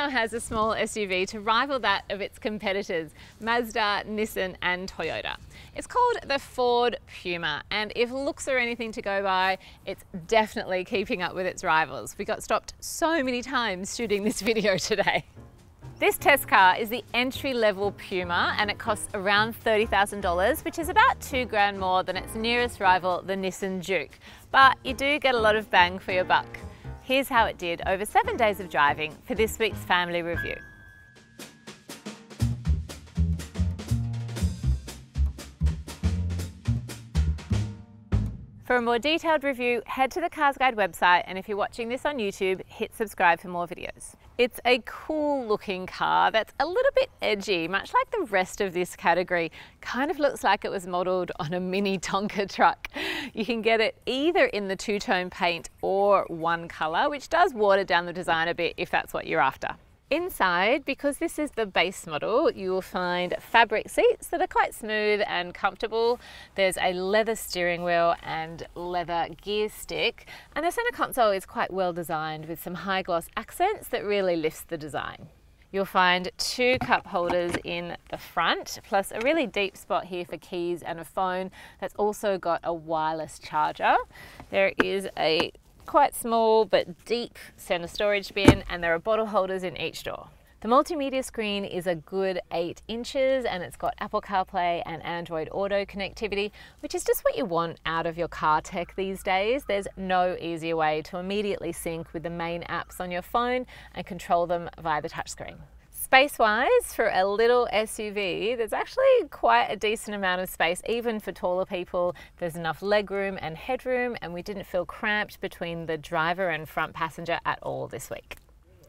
now has a small SUV to rival that of its competitors, Mazda, Nissan and Toyota. It's called the Ford Puma, and if looks are anything to go by, it's definitely keeping up with its rivals. We got stopped so many times shooting this video today. This test car is the entry-level Puma and it costs around $30,000, which is about $2,000 more than its nearest rival, the Nissan Juke. But you do get a lot of bang for your buck. Here's how it did over 7 days of driving for this week's family review. For a more detailed review, head to the CarsGuide website, and if you're watching this on YouTube, hit subscribe for more videos. It's a cool looking car that's a little bit edgy, much like the rest of this category. Kind of looks like it was modelled on a mini Tonka truck. You can get it either in the two-tone paint or one colour, which does water down the design a bit if that's what you're after. Inside, because this is the base model, you will find fabric seats that are quite smooth and comfortable. There's a leather steering wheel and leather gear stick, and the center console is quite well designed with some high gloss accents that really lifts the design. You'll find 2 cup holders in the front, plus a really deep spot here for keys and a phone that's also got a wireless charger. There is a quite small but deep center storage bin, and there are bottle holders in each door. The multimedia screen is a good 8 inches and it's got Apple CarPlay and Android Auto connectivity, which is just what you want out of your car tech these days. There's no easier way to immediately sync with the main apps on your phone and control them via the touchscreen. Space-wise, for a little SUV, there's actually quite a decent amount of space, even for taller people. There's enough legroom and headroom, and we didn't feel cramped between the driver and front passenger at all this week.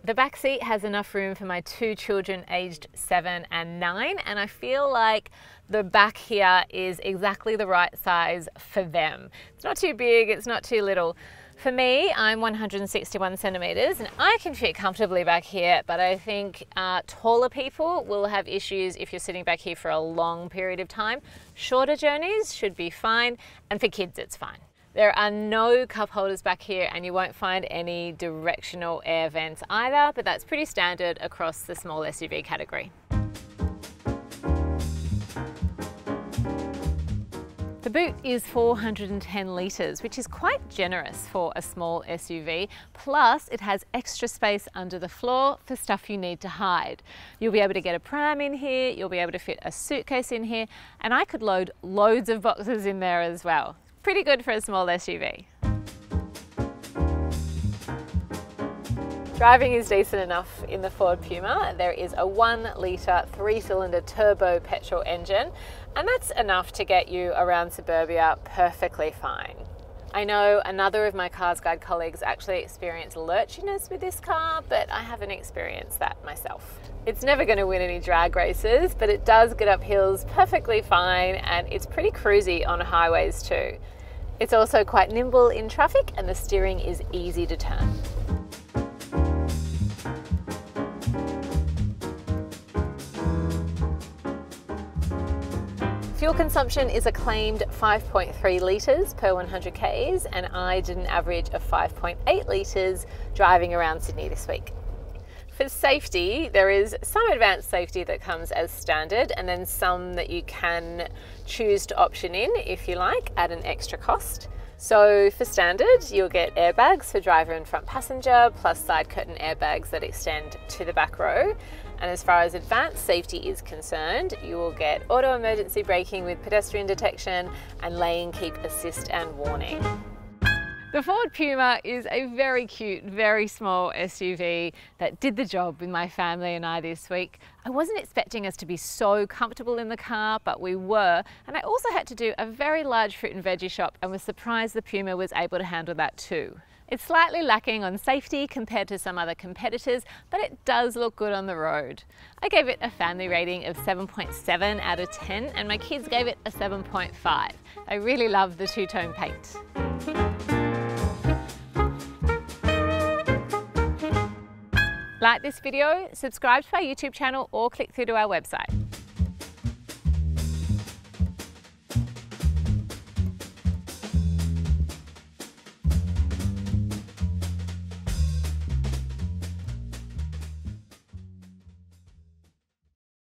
The back seat has enough room for my 2 children aged 7 and 9, and I feel like the back here is exactly the right size for them. It's not too big, it's not too little. For me, I'm 161 centimeters and I can fit comfortably back here, but I think taller people will have issues if you're sitting back here for a long period of time. Shorter journeys should be fine, and for kids it's fine. There are no cup holders back here, and you won't find any directional air vents either, but that's pretty standard across the small SUV category. The boot is 410 litres, which is quite generous for a small SUV. Plus, it has extra space under the floor for stuff you need to hide. You'll be able to get a pram in here, you'll be able to fit a suitcase in here, and I could load loads of boxes in there as well. Pretty good for a small SUV. Driving is decent enough in the Ford Puma. There is a 1 litre 3-cylinder turbo petrol engine, and that's enough to get you around suburbia perfectly fine. I know another of my CarsGuide colleagues actually experienced lurchiness with this car, but I haven't experienced that myself. It's never going to win any drag races, but it does get up hills perfectly fine, and it's pretty cruisy on highways too. It's also quite nimble in traffic, and the steering is easy to turn. Fuel consumption is a claimed 5.3 litres per 100 Ks, and I did an average of 5.8 litres driving around Sydney this week. For safety, there is some advanced safety that comes as standard, and then some that you can choose to option in, if you like, at an extra cost. So for standard, you'll get airbags for driver and front passenger, plus side curtain airbags that extend to the back row. And as far as advanced safety is concerned, you will get auto emergency braking with pedestrian detection and lane keep assist and warning. The Ford Puma is a very cute, very small SUV that did the job with my family and I this week. I wasn't expecting us to be so comfortable in the car, but we were. And I also had to do a very large fruit and veggie shop and was surprised the Puma was able to handle that too. It's slightly lacking on safety compared to some other competitors, but it does look good on the road. I gave it a family rating of 7.7 out of 10, and my kids gave it a 7.5. I really love the two-tone paint. Like this video, subscribe to our YouTube channel, or click through to our website.